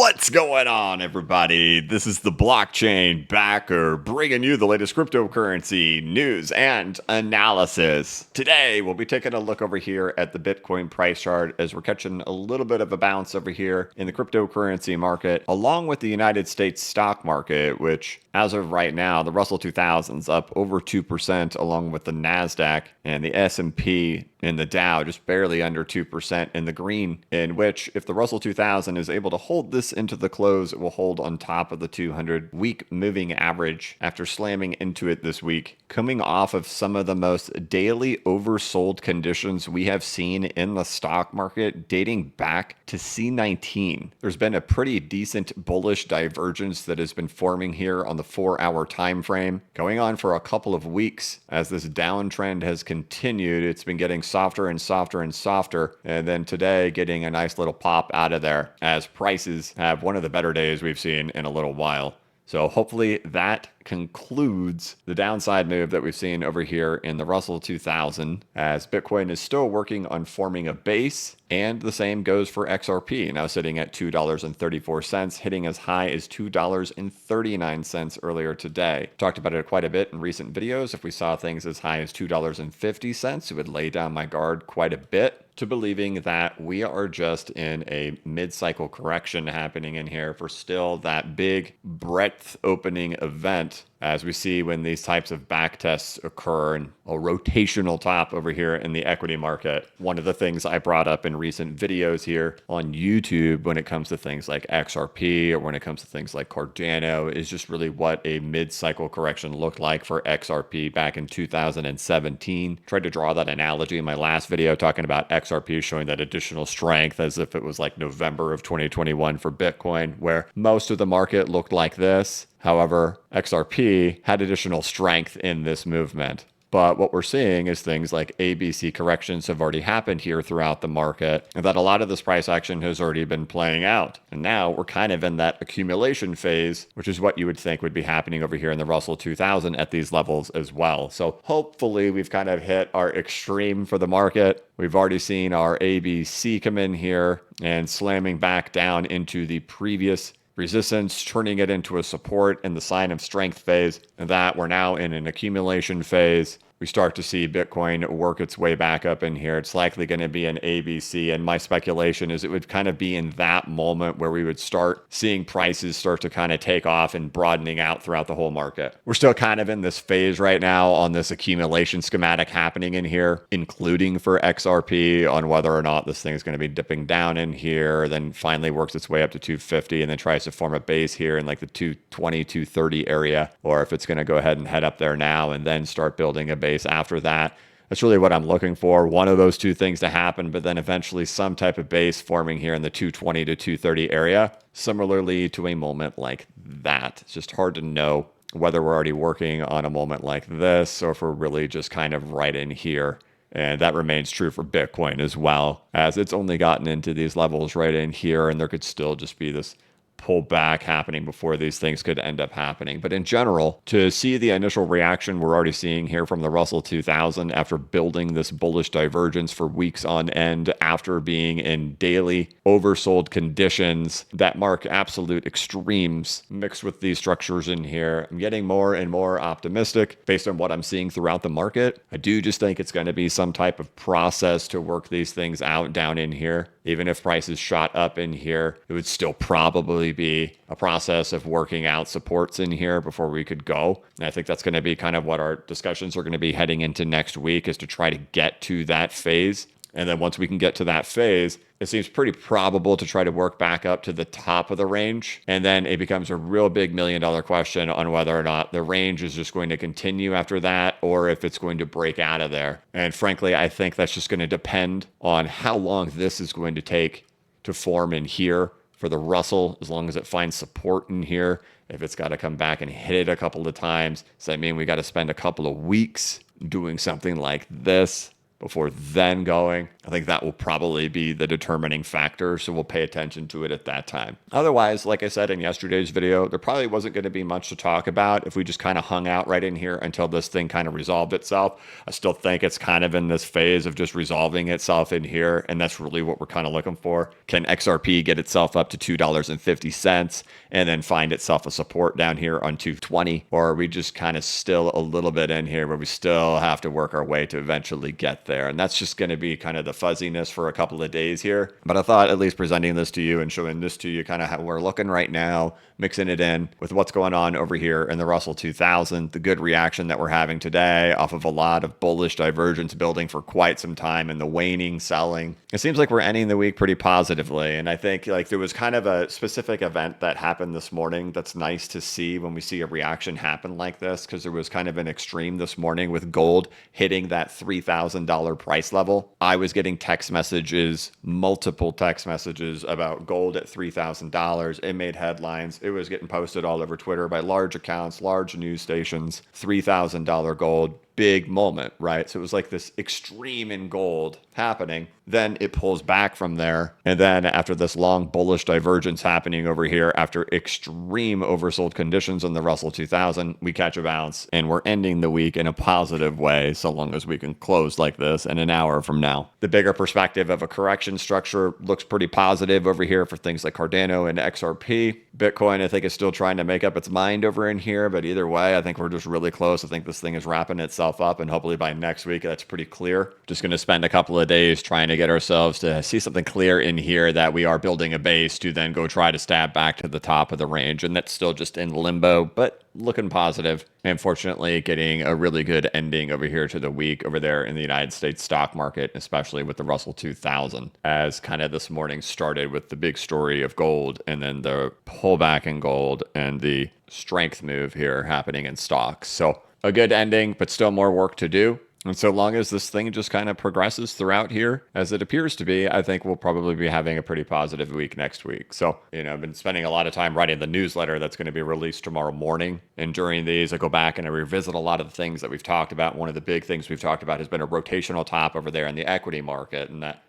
What's going on, everybody? This is the blockchain backer bringing you the latest cryptocurrency news and analysis. Today, we'll be taking a look over here at the Bitcoin price chart as we're catching a little bit of a bounce over here in the cryptocurrency market, along with the United States stock market, which as of right now, the Russell 2000's up over 2%, along with the NASDAQ and the S&P and the Dow just barely under 2% in the green, in which if the Russell 2000 is able to hold this into the close, it will hold on top of the 200-week moving average after slamming into it this week, coming off of some of the most daily oversold conditions we have seen in the stock market dating back to C19. There's been a pretty decent bullish divergence that has been forming here on the 4-hour time frame, going on for a couple of weeks. As this downtrend has continued, it's been getting softer and softer and softer, and then today getting a nice little pop out of there as prices have one of the better days we've seen in a little while. So hopefully that concludes the downside move that we've seen over here in the Russell 2000, as Bitcoin is still working on forming a base, and the same goes for XRP, now sitting at $2.34, hitting as high as $2.39 earlier today. Talked about it quite a bit in recent videos. If we saw things as high as $2.50, it would lay down my guard quite a bit to believing that we are just in a mid-cycle correction happening in here for still that big breadth opening event, as we see when these types of back tests occur and a rotational top over here in the equity market. One of the things I brought up in recent videos here on YouTube when it comes to things like XRP or when it comes to things like Cardano is just really what a mid-cycle correction looked like for XRP back in 2017. Tried to draw that analogy in my last video talking about XRP showing that additional strength as if it was like November of 2021 for Bitcoin, where most of the market looked like this. However, XRP had additional strength in this movement. But what we're seeing is things like ABC corrections have already happened here throughout the market, and that a lot of this price action has already been playing out. And now we're kind of in that accumulation phase, which is what you would think would be happening over here in the Russell 2000 at these levels as well. So hopefully we've kind of hit our extreme for the market. We've already seen our ABC come in here and slamming back down into the previous resistance, turning it into a support in the sign of strength phase, and that we're now in an accumulation phase. We start to see Bitcoin work its way back up in here. It's likely going to be an ABC, and my speculation is it would kind of be in that moment where we would start seeing prices start to kind of take off and broadening out throughout the whole market. We're still kind of in this phase right now on this accumulation schematic happening in here, including for XRP, on whether or not this thing is going to be dipping down in here, then finally works its way up to 250 and then tries to form a base here in like the 220, 230 area, or if it's going to go ahead and head up there now and then start building a base after that. That's really what I'm looking for. One of those two things to happen, but then eventually some type of base forming here in the 220 to 230 area, similarly to a moment like that. It's just hard to know whether we're already working on a moment like this or if we're really just kind of right in here. And that remains true for Bitcoin as well, as it's only gotten into these levels right in here, and there could still just be this pullback happening before these things could end up happening. But in general, to see the initial reaction we're already seeing here from the Russell 2000 after building this bullish divergence for weeks on end, after being in daily oversold conditions that mark absolute extremes mixed with these structures in here, I'm getting more and more optimistic based on what I'm seeing throughout the market. I do just think it's going to be some type of process to work these things out down in here. Even if prices shot up in here, it would still probably be a process of working out supports in here before we could go. And I think that's going to be kind of what our discussions are going to be heading into next week, is to try to get to that phase. And then once we can get to that phase, it seems pretty probable to try to work back up to the top of the range. And then it becomes a real big $1 million question on whether or not the range is just going to continue after that, or if it's going to break out of there. And frankly, I think that's just going to depend on how long this is going to take to form in here for the Russell, as long as it finds support in here. If it's got to come back and hit it a couple of times, does that mean we got to spend a couple of weeks doing something like this before then going? I think that will probably be the determining factor, so we'll pay attention to it at that time. Otherwise, like I said in yesterday's video, there probably wasn't going to be much to talk about if we just kind of hung out right in here until this thing kind of resolved itself. I still think it's kind of in this phase of just resolving itself in here, and that's really what we're kind of looking for. Can XRP get itself up to $2.50 and then find itself a support down here on 220, or are we just kind of still a little bit in here where we still have to work our way to eventually get there? And that's just going to be kind of the fuzziness for a couple of days here. But I thought at least presenting this to you and showing this to you kind of how we're looking right now, mixing it in with what's going on over here in the Russell 2000, the good reaction that we're having today off of a lot of bullish divergence building for quite some time and the waning selling. It seems like we're ending the week pretty positively. And I think like there was kind of a specific event that happened this morning that's nice to see when we see a reaction happen like this, because there was kind of an extreme this morning with gold hitting that $3,000 price level. I was getting text messages, multiple text messages about gold at $3,000. It made headlines. It was getting posted all over Twitter by large accounts, large news stations. $3,000 gold, big moment, right? So it was like this extreme in gold happening. Then it pulls back from there. And then after this long bullish divergence happening over here, after extreme oversold conditions on the Russell 2000, we catch a bounce and we're ending the week in a positive way, so long as we can close like this in an hour from now. The bigger perspective of a correction structure looks pretty positive over here for things like Cardano and XRP. Bitcoin, I think, is still trying to make up its mind over in here, but either way, I think we're just really close. I think this thing is wrapping itself up, and hopefully by next week, that's pretty clear. Just going to spend a couple of days trying to get ourselves to see something clear in here that we are building a base to then go try to stab back to the top of the range, and that's still just in limbo, but looking positive. And fortunately, getting a really good ending over here to the week over there in the United States stock market, especially with the Russell 2000, as kind of this morning started with the big story of gold and then the pullback in gold and the strength move here happening in stocks. So a good ending, but still more work to do. And so long as this thing just kind of progresses throughout here, as it appears to be, I think we'll probably be having a pretty positive week next week. So, I've been spending a lot of time writing the newsletter that's going to be released tomorrow morning. And during these, I go back and I revisit a lot of the things that we've talked about. One of the big things we've talked about has been a rotational top over there in the equity market, and that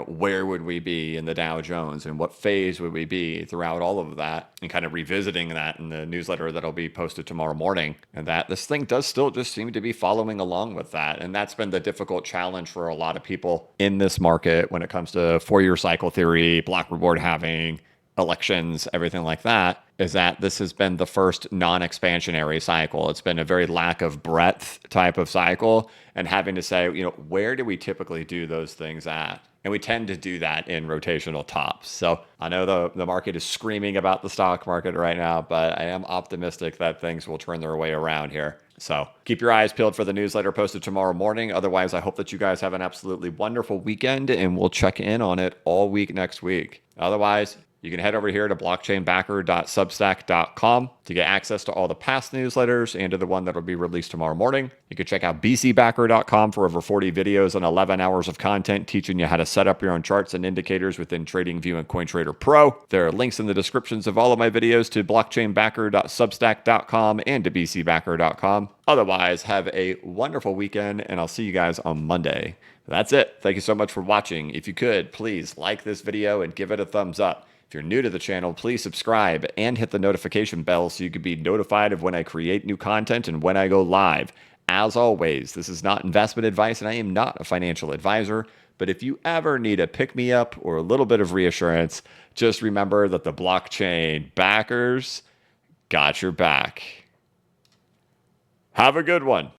where would we be in the Dow Jones and what phase would we be throughout all of that, and kind of revisiting that in the newsletter that'll be posted tomorrow morning. And that this thing does still just seem to be following along with that. And that's been the difficult challenge for a lot of people in this market when it comes to four-year cycle theory, block reward halving, elections, everything like that, is that this has been the first non-expansionary cycle. It's been a very lack of breadth type of cycle, and having to say, where do we typically do those things at? And we tend to do that in rotational tops. So I know the market is screaming about the stock market right now, but I am optimistic that things will turn their way around here. So keep your eyes peeled for the newsletter posted tomorrow morning. Otherwise, I hope that you guys have an absolutely wonderful weekend, and we'll check in on it all week next week. Otherwise, you can head over here to blockchainbacker.substack.com to get access to all the past newsletters and to the one that will be released tomorrow morning. You can check out bcbacker.com for over 40 videos and 11 hours of content teaching you how to set up your own charts and indicators within TradingView and CoinTrader Pro. There are links in the descriptions of all of my videos to blockchainbacker.substack.com and to bcbacker.com. Otherwise, have a wonderful weekend, and I'll see you guys on Monday. That's it. Thank you so much for watching. If you could, please like this video and give it a thumbs up. If you're new to the channel, please subscribe and hit the notification bell so you can be notified of when I create new content and when I go live. As always, this is not investment advice and I am not a financial advisor, but if you ever need a pick-me-up or a little bit of reassurance, just remember that the blockchain backers got your back. Have a good one.